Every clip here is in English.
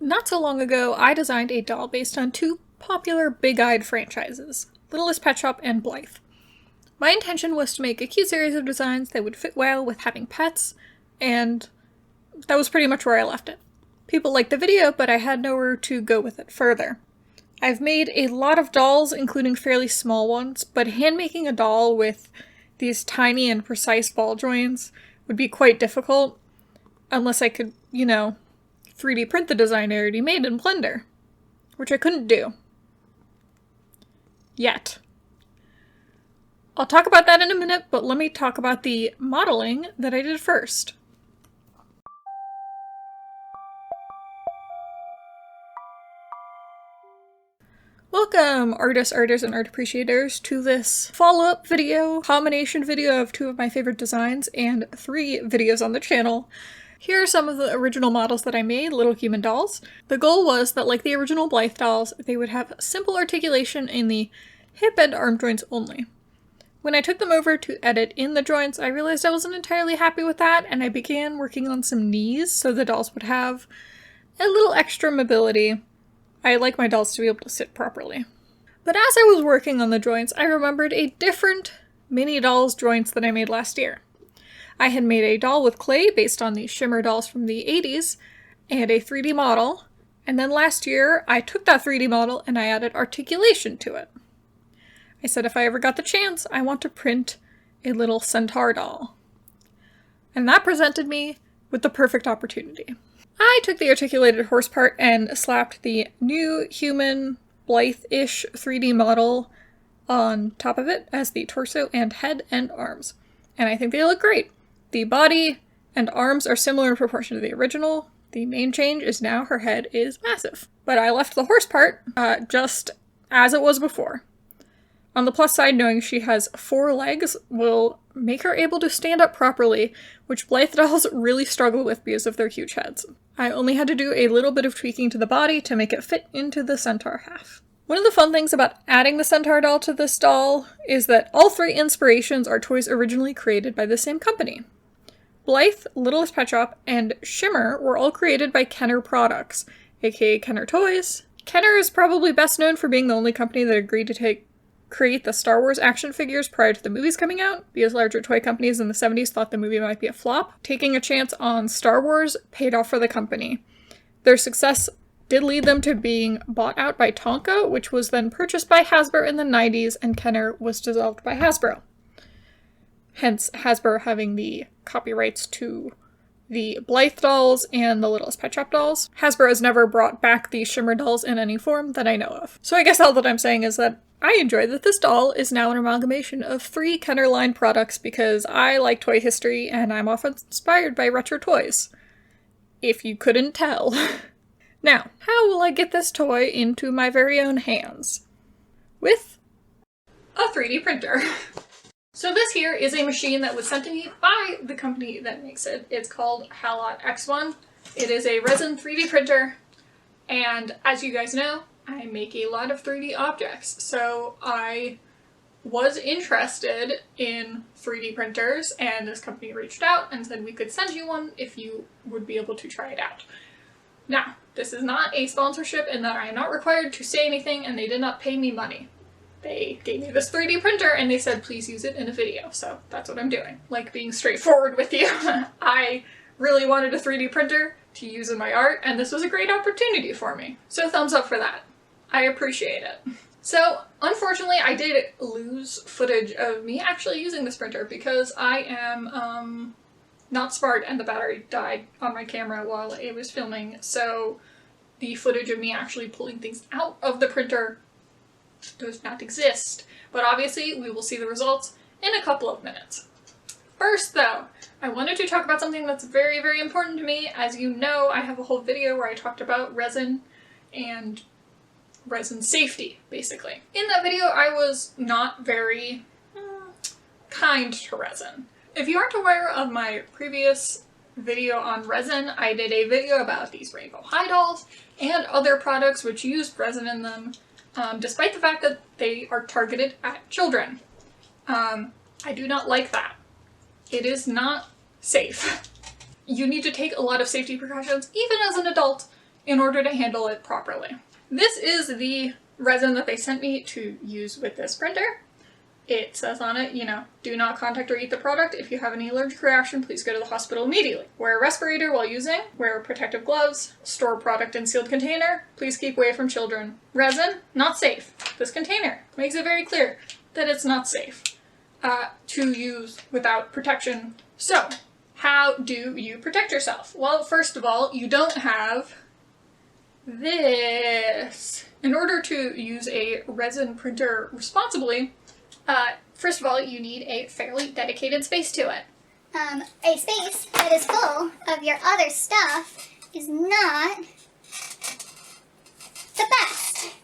Not so long ago, I designed a doll based on two popular big-eyed franchises, Littlest Pet Shop and Blythe. My intention was to make a cute series of designs that would fit well with having pets, and that was pretty much where I left it. People liked the video, but I had nowhere to go with it further. I've made a lot of dolls, including fairly small ones, but hand-making a doll with these tiny and precise ball joints would be quite difficult, unless I could, 3D print the design I already made in Blender, which I couldn't do. Yet. I'll talk about that in a minute, but let me talk about the modeling that I did first. Welcome, artists, and art appreciators, to this follow-up video, combination video of two of my favorite designs and 3 videos on the channel. Here are some of the original models that I made, little human dolls. The goal was that, like the original Blythe dolls, they would have simple articulation in the hip and arm joints only. When I took them over to edit in the joints, I realized I wasn't entirely happy with that, and I began working on some knees so the dolls would have a little extra mobility. I like my dolls to be able to sit properly. But as I was working on the joints, I remembered a different mini dolls joints that I made last year. I had made a doll with clay based on the Shimmer dolls from the 80s, and a 3D model, and then last year I took that 3D model and I added articulation to it. I said if I ever got the chance, I want to print a little centaur doll. And that presented me with the perfect opportunity. I took the articulated horse part and slapped the new human Blythe-ish 3D model on top of it as the torso and head and arms. And I think they look great. The body and arms are similar in proportion to the original. The main change is now her head is massive. But I left the horse part just as it was before. On the plus side, knowing she has 4 legs will make her able to stand up properly, which Blythe dolls really struggle with because of their huge heads. I only had to do a little bit of tweaking to the body to make it fit into the centaur half. One of the fun things about adding the centaur doll to this doll is that all 3 inspirations are toys originally created by the same company. Blythe, Littlest Pet Shop, and Shimmer were all created by Kenner Products, aka Kenner Toys. Kenner is probably best known for being the only company that agreed to create the Star Wars action figures prior to the movies coming out, because larger toy companies in the 70s thought the movie might be a flop. Taking a chance on Star Wars paid off for the company. Their success did lead them to being bought out by Tonka, which was then purchased by Hasbro in the 90s, and Kenner was dissolved by Hasbro. Hence, Hasbro having the copyrights to the Blythe dolls and the Littlest Pet Shop dolls. Hasbro has never brought back the Shimmer dolls in any form that I know of. So I guess all that I'm saying is that I enjoy that this doll is now an amalgamation of 3 Kenner line products because I like toy history and I'm often inspired by retro toys. If you couldn't tell. Now, how will I get this toy into my very own hands? With a 3D printer. So this here is a machine that was sent to me by the company that makes it. It's called Halot X1. It is a resin 3D printer, and as you guys know, I make a lot of 3D objects, so I was interested in 3D printers, and this company reached out and said we could send you one if you would be able to try it out. Now, this is not a sponsorship in that I am not required to say anything, and they did not pay me money. They gave me this 3D printer and they said please use it in a video, so that's what I'm doing. Like being straightforward with you. I really wanted a 3D printer to use in my art, and this was a great opportunity for me. So thumbs up for that. I appreciate it. So, unfortunately, I did lose footage of me actually using this printer because I am not smart and the battery died on my camera while it was filming, so the footage of me actually pulling things out of the printer does not exist. But obviously, we will see the results in a couple of minutes. First, though, I wanted to talk about something that's very, very important to me. As you know, I have a whole video where I talked about resin and resin safety, basically. In that video, I was not very kind to resin. If you aren't aware of my previous video on resin, I did a video about these rainbow high dolls and other products which used resin in them, despite the fact that they are targeted at children. I do not like that. It is not safe. You need to take a lot of safety precautions, even as an adult, in order to handle it properly. This is the resin that they sent me to use with this printer. It says on it, you know, do not contact or eat the product. If you have any allergic reaction, please go to the hospital immediately. Wear a respirator while using. Wear protective gloves. Store product in sealed container. Please keep away from children. Resin, not safe. This container makes it very clear that it's not safe to use without protection. So, how do you protect yourself? Well, first of all, you don't have this. In order to use a resin printer responsibly, first of all, you need a fairly dedicated space to it. A space that is full of your other stuff is not the best.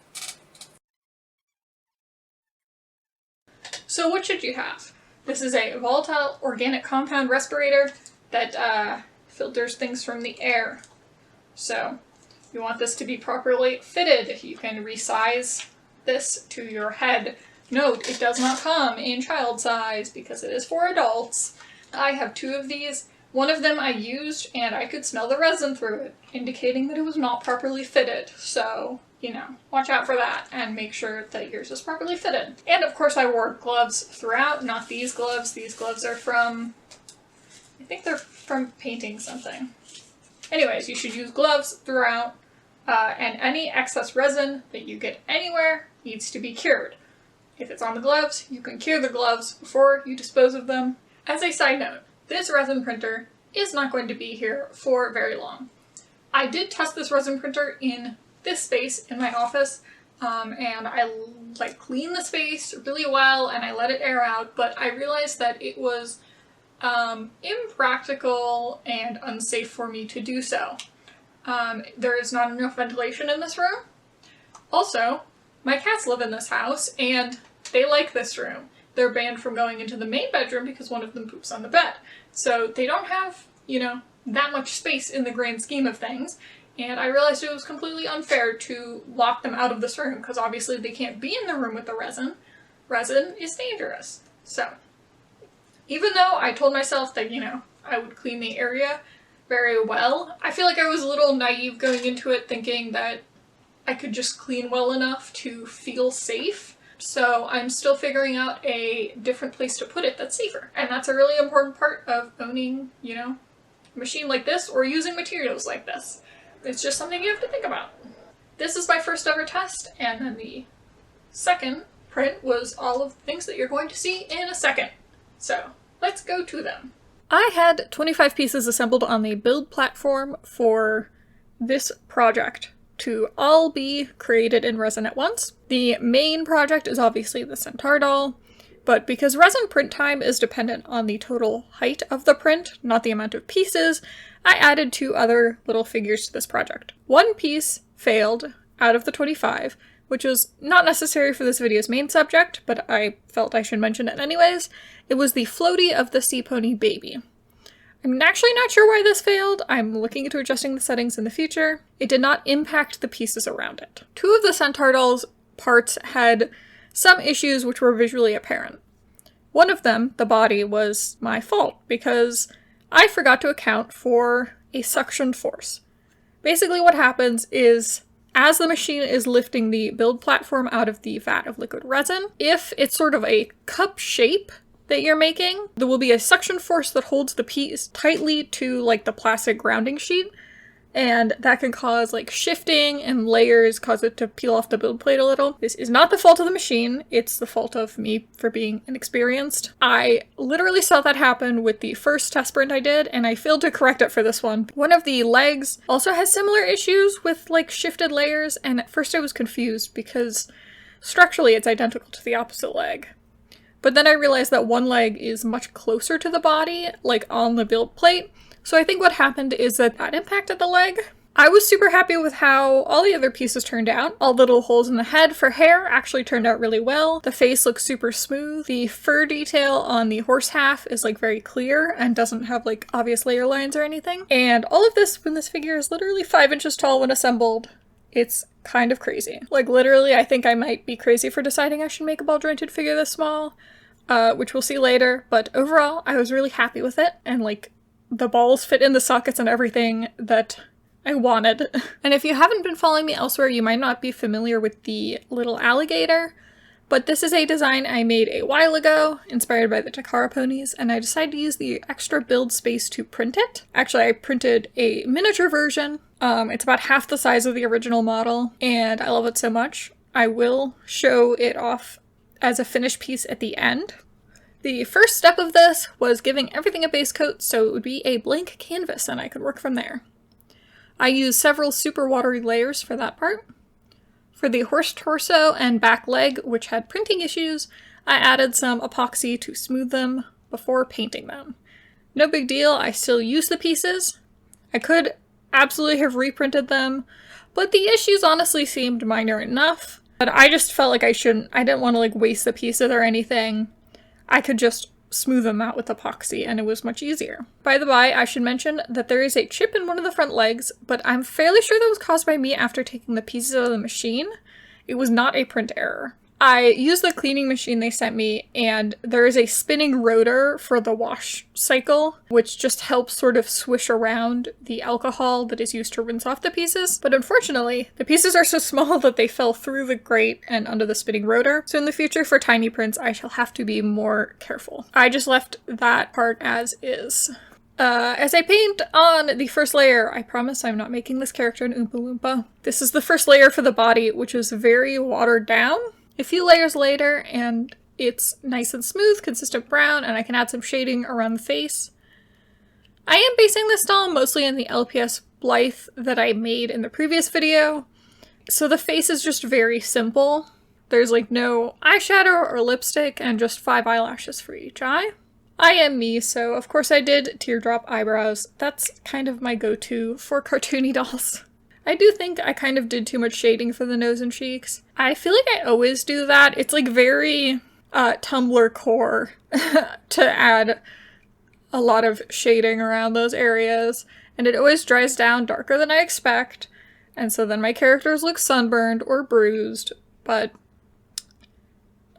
So what should you have? This is a volatile organic compound respirator that filters things from the air. So you want this to be properly fitted. You can resize this to your head. Note, it does not come in child size because it is for adults. I have 2 of these. One of them I used and I could smell the resin through it, indicating that it was not properly fitted. So, you know, watch out for that and make sure that yours is properly fitted. And of course I wore gloves throughout, not these gloves. These gloves are from, I think they're from painting something. Anyways, you should use gloves throughout, and any excess resin that you get anywhere needs to be cured. If it's on the gloves, you can cure the gloves before you dispose of them. As a side note, this resin printer is not going to be here for very long. I did test this resin printer in this space in my office, and I cleaned the space really well and I let it air out, but I realized that it was impractical and unsafe for me to do so. There is not enough ventilation in this room. Also, my cats live in this house and they like this room. They're banned from going into the main bedroom because one of them poops on the bed. So they don't have, you know, that much space in the grand scheme of things. And I realized it was completely unfair to lock them out of this room because obviously they can't be in the room with the resin. Resin is dangerous. So even though I told myself that, you know, I would clean the area very well, I feel like I was a little naive going into it thinking that I could just clean well enough to feel safe. So I'm still figuring out a different place to put it that's safer. And that's a really important part of owning, you know, a machine like this or using materials like this. It's just something you have to think about. This is my first ever test, and then the second print was all of the things that you're going to see in a second. So let's go to them. I had 25 pieces assembled on the build platform for this project to all be created in resin at once. The main project is obviously the Centaurette doll, but because resin print time is dependent on the total height of the print, not the amount of pieces, I added 2 other little figures to this project. One piece failed out of the 25, which was not necessary for this video's main subject, but I felt I should mention it anyways. It was the floaty of the sea pony baby. I'm actually not sure why this failed. I'm looking into adjusting the settings in the future. It did not impact the pieces around it. 2 of the Centaurette doll's parts had some issues which were visually apparent. One of them, the body, was my fault because I forgot to account for a suction force. Basically what happens is, as the machine is lifting the build platform out of the vat of liquid resin, if it's sort of a cup shape that you're making, there will be a suction force that holds the piece tightly to like the plastic grounding sheet, and that can cause like shifting and layers, cause it to peel off the build plate a little. This is not the fault of the machine, it's the fault of me for being inexperienced. I literally saw that happen with the first test print I did, and I failed to correct it for this one. One of the legs also has similar issues with like shifted layers, and at first I was confused because structurally it's identical to the opposite leg. But then I realized that one leg is much closer to the body, like on the build plate. So I think what happened is that impacted the leg. I was super happy with how all the other pieces turned out. All the little holes in the head for hair actually turned out really well. The face looks super smooth. The fur detail on the horse half is like very clear and doesn't have like obvious layer lines or anything. And all of this, when this figure is literally 5 inches tall when assembled, it's kind of crazy. Like literally, I think I might be crazy for deciding I should make a ball jointed figure this small. Which we'll see later, but overall I was really happy with it, and like the balls fit in the sockets and everything that I wanted. And if you haven't been following me elsewhere, you might not be familiar with the little alligator, but this is a design I made a while ago, inspired by the Takara ponies, and I decided to use the extra build space to print it. Actually, I printed a miniature version. It's about half the size of the original model, and I love it so much. I will show it off as a finished piece at the end. The first step of this was giving everything a base coat so it would be a blank canvas and I could work from there. I used several super watery layers for that part. For the horse torso and back leg, which had printing issues, I added some epoxy to smooth them before painting them. No big deal, I still use the pieces. I could absolutely have reprinted them, but the issues honestly seemed minor enough. But I just felt like I didn't want to like waste the pieces or anything. I could just smooth them out with epoxy and it was much easier. By the by, I should mention that there is a chip in one of the front legs, but I'm fairly sure that was caused by me after taking the pieces out of the machine. It was not a print error. I used the cleaning machine they sent me, and there is a spinning rotor for the wash cycle, which just helps sort of swish around the alcohol that is used to rinse off the pieces. But unfortunately, the pieces are so small that they fell through the grate and under the spinning rotor. So in the future for tiny prints, I shall have to be more careful. I just left that part as is. As I paint on the first layer, I promise I'm not making this character an Oompa Loompa. This is the first layer for the body, which is very watered down. A few layers later, and it's nice and smooth, consistent brown, and I can add some shading around the face. I am basing this doll mostly on the LPS Blythe that I made in the previous video, so the face is just very simple. There's like no eyeshadow or lipstick, and just 5 eyelashes for each eye. I am me, so of course I did teardrop eyebrows. That's kind of my go-to for cartoony dolls. I do think I kind of did too much shading for the nose and cheeks. I feel like I always do that. It's like very Tumblr core to add a lot of shading around those areas. And it always dries down darker than I expect. And so then my characters look sunburned or bruised. But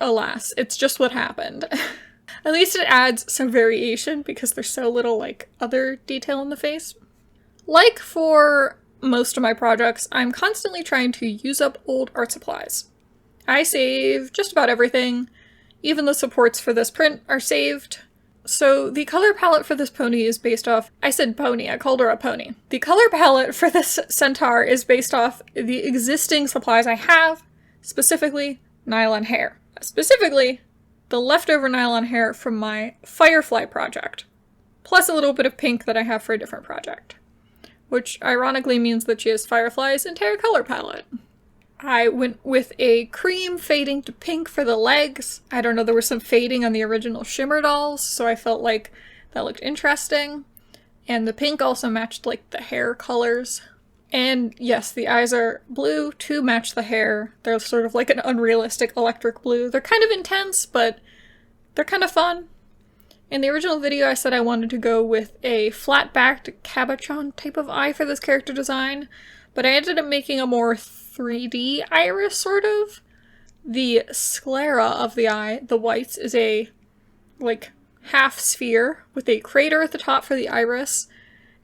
alas, it's just what happened. At least it adds some variation because there's so little like other detail in the face. Like for most of my projects, I'm constantly trying to use up old art supplies. I save just about everything. Even the supports for this print are saved. So the color palette for this pony is based off— I said pony, I called her a pony. The color palette for this centaur is based off the existing supplies I have, specifically nylon hair. Specifically, the leftover nylon hair from my Firefly project, plus a little bit of pink that I have for a different project. Which ironically means that she has Firefly's entire color palette. I went with a cream fading to pink for the legs. I don't know, there was some fading on the original Shimmer dolls, so I felt like that looked interesting. And the pink also matched like the hair colors. And yes, the eyes are blue to match the hair. They're sort of like an unrealistic electric blue. They're kind of intense, but they're kind of fun. In the original video, I said I wanted to go with a flat-backed cabochon type of eye for this character design, but I ended up making a more 3D iris, sort of. The sclera of the eye, the whites, is a, like, half sphere with a crater at the top for the iris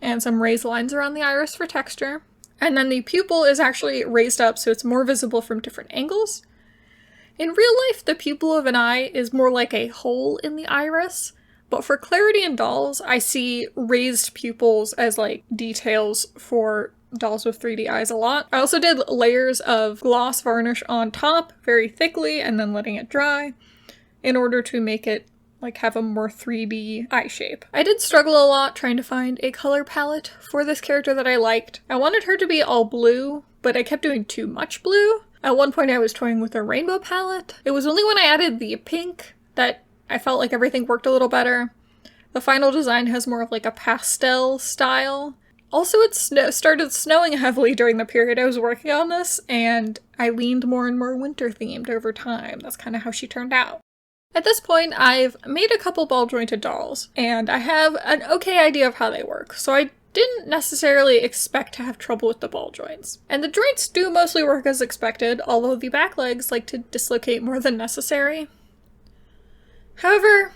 and some raised lines around the iris for texture. And then the pupil is actually raised up so it's more visible from different angles. In real life, the pupil of an eye is more like a hole in the iris. But for clarity in dolls, I see raised pupils as like details for dolls with 3D eyes a lot. I also did layers of gloss varnish on top very thickly and then letting it dry in order to make it like have a more 3D eye shape. I did struggle a lot trying to find a color palette for this character that I liked. I wanted her to be all blue, but I kept doing too much blue. At one point I was toying with a rainbow palette. It was only when I added the pink that I felt like everything worked a little better. The final design has more of like a pastel style. Also, it started snowing heavily during the period I was working on this, and I leaned more and more winter themed over time. That's kind of how she turned out. At this point, I've made a couple ball jointed dolls, and I have an okay idea of how they work, so I didn't necessarily expect to have trouble with the ball joints. And the joints do mostly work as expected, although the back legs like to dislocate more than necessary. However,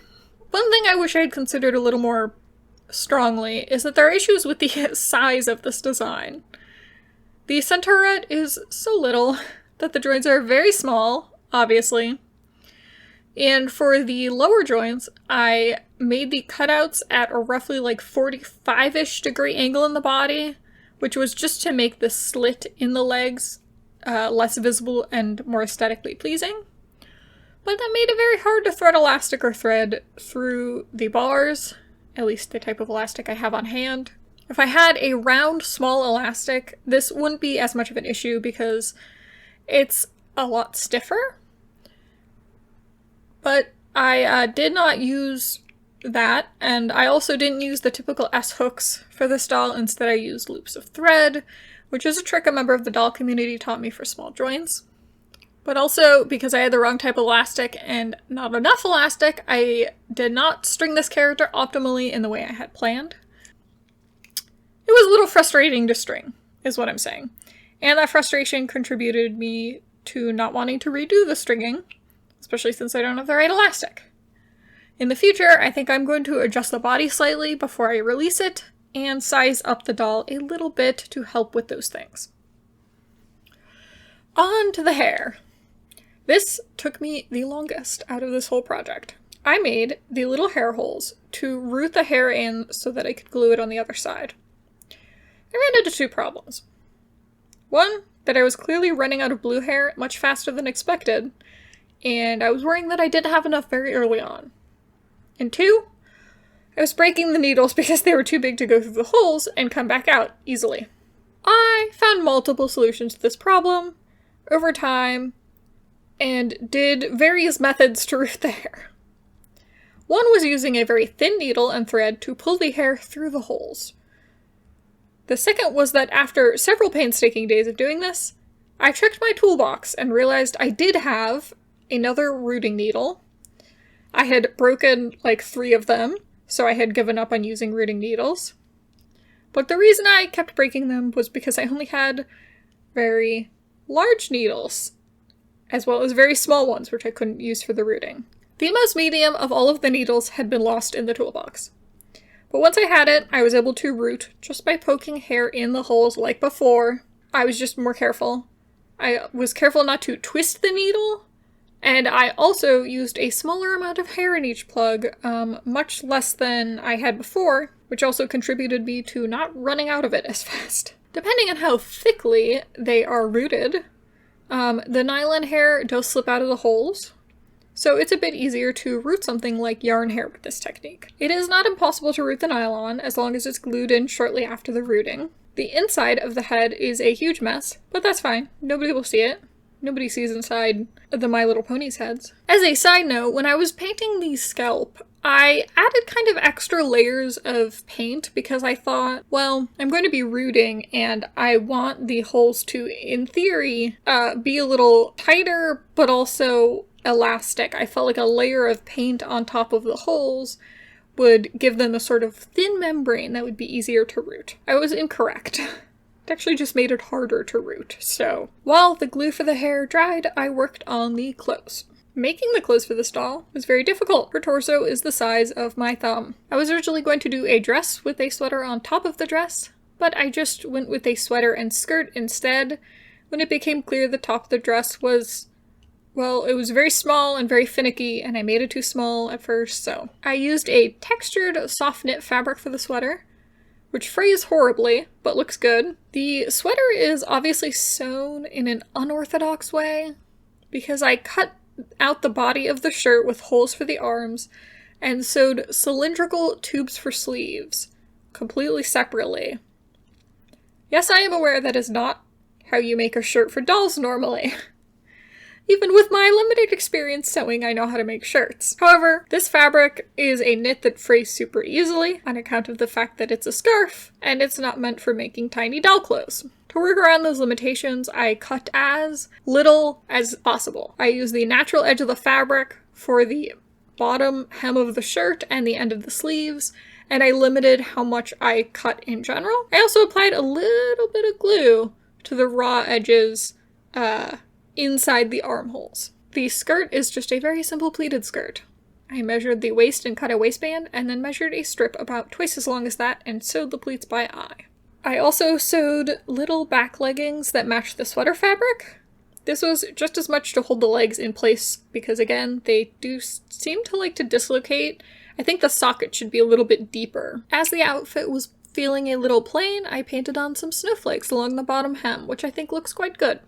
one thing I wish I had considered a little more strongly is that there are issues with the size of this design. The Centaurette is so little that the joints are very small, obviously. And for the lower joints, I made the cutouts at a roughly like 45-ish degree angle in the body, which was just to make the slit in the legs less visible and more aesthetically pleasing. But that made it very hard to thread elastic or thread through the bars, at least the type of elastic I have on hand. If I had a round, small elastic, this wouldn't be as much of an issue because it's a lot stiffer. But I did not use that, and I also didn't use the typical S-hooks for this doll. Instead, I used loops of thread, which is a trick a member of the doll community taught me for small joints. But also, because I had the wrong type of elastic and not enough elastic, I did not string this character optimally in the way I had planned. It was a little frustrating to string, is what I'm saying. And that frustration contributed me to not wanting to redo the stringing, especially since I don't have the right elastic. In the future, I think I'm going to adjust the body slightly before I release it, and size up the doll a little bit to help with those things. On to the hair. This took me the longest out of this whole project. I made the little hair holes to root the hair in so that I could glue it on the other side. I ran into two problems. One, that I was clearly running out of blue hair much faster than expected, and I was worrying that I didn't have enough very early on. And two, I was breaking the needles because they were too big to go through the holes and come back out easily. I found multiple solutions to this problem over time and did various methods to root the hair. One was using a very thin needle and thread to pull the hair through the holes. The second was that after several painstaking days of doing this, I checked my toolbox and realized I did have another rooting needle. I had broken like 3 of them, so I had given up on using rooting needles. But the reason I kept breaking them was because I only had very large needles, as well as very small ones, which I couldn't use for the rooting. The most medium of all of the needles had been lost in the toolbox. But once I had it, I was able to root just by poking hair in the holes like before. I was just more careful. I was careful not to twist the needle, and I also used a smaller amount of hair in each plug, much less than I had before, which also contributed me to not running out of it as fast. Depending on how thickly they are rooted, the nylon hair does slip out of the holes, so it's a bit easier to root something like yarn hair with this technique. It is not impossible to root the nylon as long as it's glued in shortly after the rooting. The inside of the head is a huge mess, but that's fine. Nobody will see it. Nobody sees inside the My Little Ponies heads. As a side note, when I was painting the scalp, I added kind of extra layers of paint because I thought, well, I'm going to be rooting and I want the holes to, in theory, be a little tighter, but also elastic. I felt like a layer of paint on top of the holes would give them a sort of thin membrane that would be easier to root. I was incorrect. It actually just made it harder to root. So while the glue for the hair dried, I worked on the clothes. Making the clothes for this doll was very difficult. Her torso is the size of my thumb. I was originally going to do a dress with a sweater on top of the dress, but I just went with a sweater and skirt instead when it became clear the top of the dress was, well, it was very small and very finicky, and I made it too small at first, so. I used a textured soft knit fabric for the sweater, which frays horribly, but looks good. The sweater is obviously sewn in an unorthodox way, because I cut out the body of the shirt with holes for the arms and sewed cylindrical tubes for sleeves, completely separately. Yes, I am aware that is not how you make a shirt for dolls normally. Even with my limited experience sewing, I know how to make shirts. However, this fabric is a knit that frays super easily on account of the fact that it's a scarf, and it's not meant for making tiny doll clothes. To work around those limitations, I cut as little as possible. I used the natural edge of the fabric for the bottom hem of the shirt and the end of the sleeves, and I limited how much I cut in general. I also applied a little bit of glue to the raw edges, inside the armholes. The skirt is just a very simple pleated skirt. I measured the waist and cut a waistband, and then measured a strip about twice as long as that and sewed the pleats by eye. I also sewed little back leggings that matched the sweater fabric. This was just as much to hold the legs in place because, again, they do seem to like to dislocate. I think the socket should be a little bit deeper. As the outfit was feeling a little plain, I painted on some snowflakes along the bottom hem, which I think looks quite good.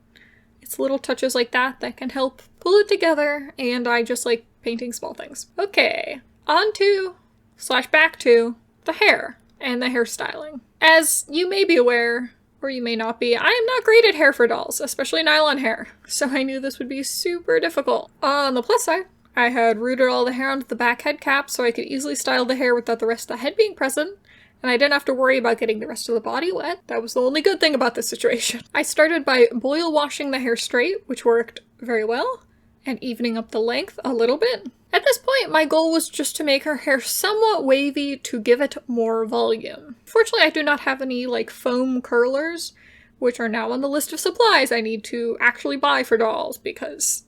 It's little touches like that that can help pull it together, and I just like painting small things. Okay, on to / back to the hair and the hairstyling. As you may be aware, or you may not be, I am not great at hair for dolls, especially nylon hair, so I knew this would be super difficult. On the plus side, I had rooted all the hair onto the back head cap so I could easily style the hair without the rest of the head being present, and I didn't have to worry about getting the rest of the body wet. That was the only good thing about this situation. I started by boil washing the hair straight, which worked very well, and evening up the length a little bit. At this point, my goal was just to make her hair somewhat wavy to give it more volume. Fortunately, I do not have any like foam curlers, which are now on the list of supplies I need to actually buy for dolls because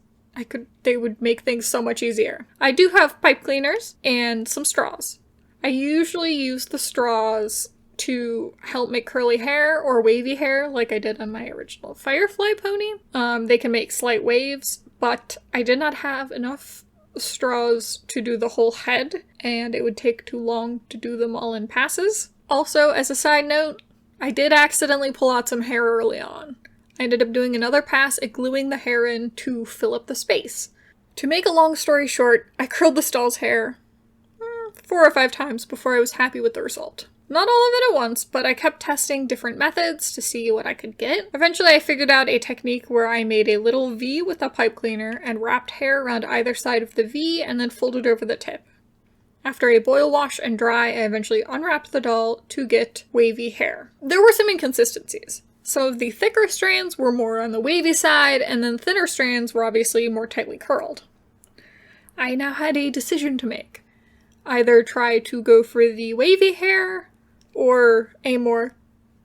they would make things so much easier. I do have pipe cleaners and some straws. I usually use the straws to help make curly hair or wavy hair like I did on my original Firefly pony. They can make slight waves, but I did not have enough straws to do the whole head, and it would take too long to do them all in passes. Also, as a side note, I did accidentally pull out some hair early on. I ended up doing another pass at gluing the hair in to fill up the space. To make a long story short, I curled this doll's hair 4 or 5 times before I was happy with the result. Not all of it at once, but I kept testing different methods to see what I could get. Eventually I figured out a technique where I made a little V with a pipe cleaner and wrapped hair around either side of the V and then folded over the tip. After a boil wash and dry, I eventually unwrapped the doll to get wavy hair. There were some inconsistencies. Some of the thicker strands were more on the wavy side, and then thinner strands were obviously more tightly curled. I now had a decision to make. Either try to go for the wavy hair, or a more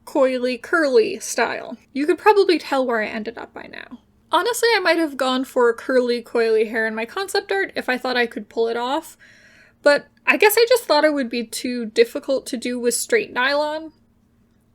coily, curly style. You could probably tell where I ended up by now. Honestly, I might have gone for curly, coily hair in my concept art if I thought I could pull it off, but I guess I just thought it would be too difficult to do with straight nylon.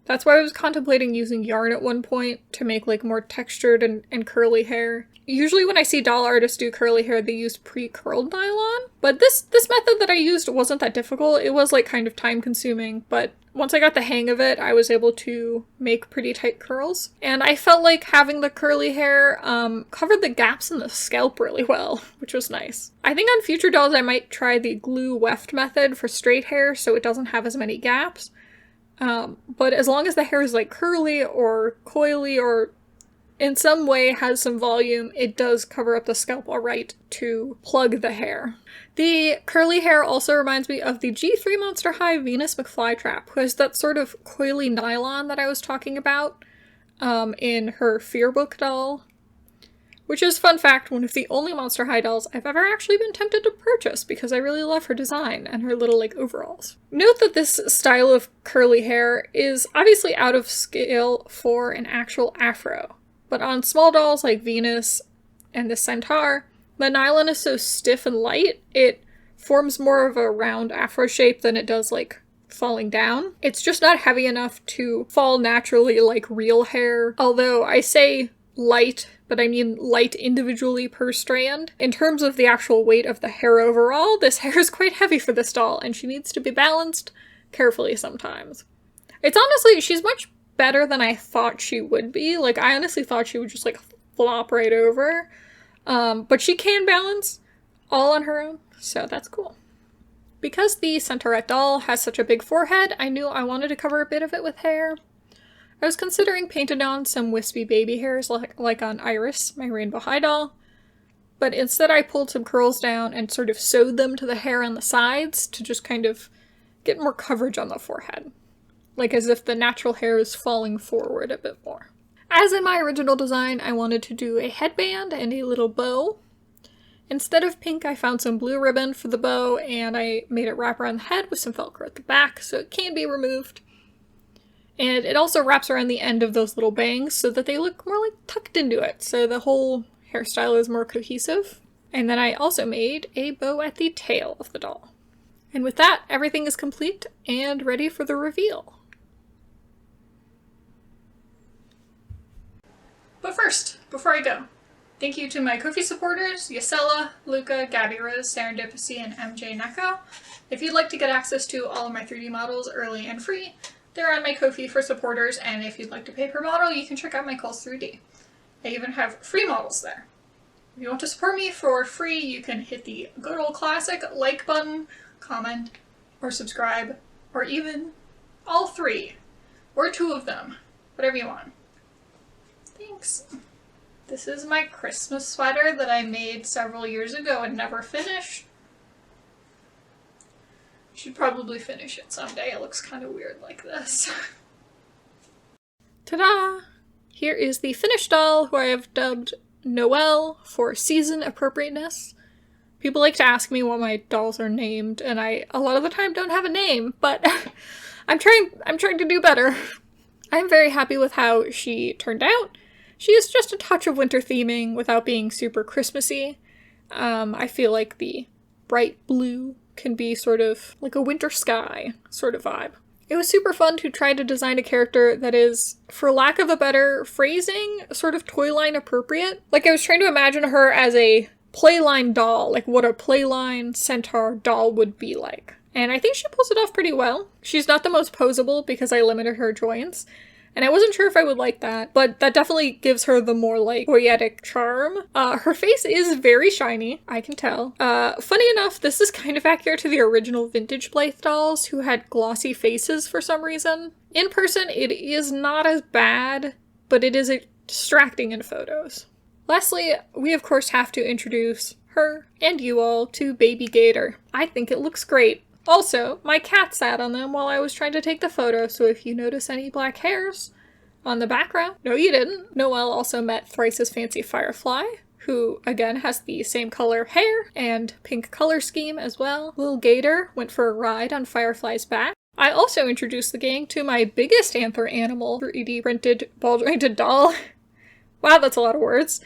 That's why I was contemplating using yarn at one point to make like more textured and curly hair. Usually when I see doll artists do curly hair, they use pre-curled nylon, but this method that I used wasn't that difficult. It was like kind of time consuming, but once I got the hang of it, I was able to make pretty tight curls. And I felt like having the curly hair covered the gaps in the scalp really well, which was nice. I think on future dolls I might try the glue weft method for straight hair so it doesn't have as many gaps. But as long as the hair is like curly or coily or in some way has some volume, it does cover up the scalp alright to plug the hair. The curly hair also reminds me of the G3 Monster High Venus McFlytrap, who has that sort of coily nylon that I was talking about in her Fear Book doll. Which is, fun fact, one of the only Monster High dolls I've ever actually been tempted to purchase because I really love her design and her little, like, overalls. Note that this style of curly hair is obviously out of scale for an actual afro. But on small dolls like Venus and the Centaur, the nylon is so stiff and light, it forms more of a round afro shape than it does, like, falling down. It's just not heavy enough to fall naturally like real hair. Although I say light, but I mean light individually per strand. In terms of the actual weight of the hair overall, this hair is quite heavy for this doll, and she needs to be balanced carefully sometimes. It's honestly, she's much better than I thought she would be. Like, I honestly thought she would just, like, flop right over. But she can balance all on her own, so that's cool. Because the Centaurette doll has such a big forehead, I knew I wanted to cover a bit of it with hair. I was considering painting on some wispy baby hairs like on Iris, my Rainbow High doll, but instead I pulled some curls down and sort of sewed them to the hair on the sides to just kind of get more coverage on the forehead. Like as if the natural hair is falling forward a bit more. As in my original design, I wanted to do a headband and a little bow. Instead of pink, I found some blue ribbon for the bow, and I made it wrap around the head with some Velcro at the back so it can be removed. And it also wraps around the end of those little bangs so that they look more like tucked into it, so the whole hairstyle is more cohesive. And then I also made a bow at the tail of the doll. And with that, everything is complete and ready for the reveal. But first, before I go, thank you to my Ko-fi supporters, Yasella, Luca, Gabby Rose, Serendipity, and MJ Neko. If you'd like to get access to all of my 3D models early and free, they're on my Ko-fi for supporters, and if you'd like to pay per model, you can check out my Calls 3D. I even have free models there. If you want to support me for free, you can hit the good old classic like button, comment, or subscribe, or even all three, or two of them, whatever you want. Thanks. This is my Christmas sweater that I made several years ago and never finished. Should probably finish it someday. It looks kind of weird like this. Ta-da! Here is the finished doll, who I have dubbed Noelle for season appropriateness. People like to ask me what my dolls are named, and I a lot of the time don't have a name, but I'm trying to do better. I'm very happy with how she turned out. She is just a touch of winter theming without being super Christmassy. I feel like the bright blue can be sort of like a winter sky sort of vibe. It was super fun to try to design a character that is, for lack of a better phrasing, sort of toy line appropriate. Like, I was trying to imagine her as a playline doll, like what a playline centaur doll would be like. And I think she pulls it off pretty well. She's not the most posable because I limited her joints, and I wasn't sure if I would like that, but that definitely gives her the more, like, toyetic charm. Her face is very shiny, I can tell. Funny enough, this is kind of accurate to the original vintage Blythe dolls, who had glossy faces for some reason. In person, it is not as bad, but it is distracting in photos. Lastly, we of course have to introduce her and you all to Baby Gator. I think it looks great. Also, my cat sat on them while I was trying to take the photo, so if you notice any black hairs on the background, no you didn't. Noelle also met Thrice's Fancy Firefly, who again has the same color hair and pink color scheme as well. Little Gator went for a ride on Firefly's back. I also introduced the gang to my biggest anther animal 3D printed ball jointed doll. Wow, that's a lot of words.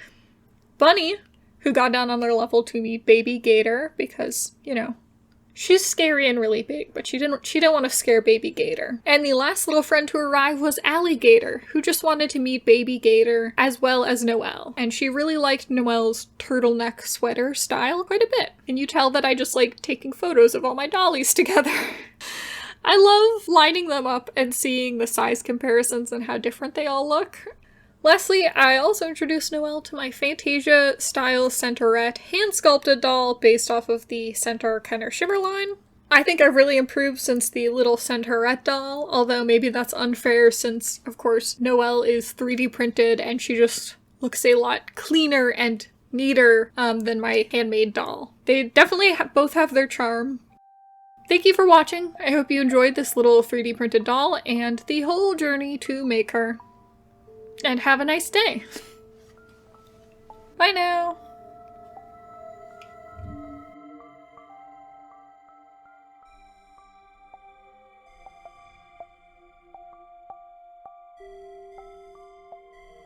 Bunny, who got down on their level to meet Baby Gator because, you know, she's scary and really big, but she didn't want to scare Baby Gator. And the last little friend to arrive was Alligator, who just wanted to meet Baby Gator as well as Noelle. And she really liked Noelle's turtleneck sweater style quite a bit. And you tell that I just like taking photos of all my dollies together. I love lining them up and seeing the size comparisons and how different they all look. Lastly, I also introduced Noelle to my Fantasia-style Centaurette hand-sculpted doll based off of the Centaur Kenner Shimmer line. I think I've really improved since the little Centaurette doll, although maybe that's unfair since, of course, Noelle is 3D printed and she just looks a lot cleaner and neater than my handmade doll. They definitely both have their charm. Thank you for watching. I hope you enjoyed this little 3D printed doll and the whole journey to make her. And have a nice day. Bye now.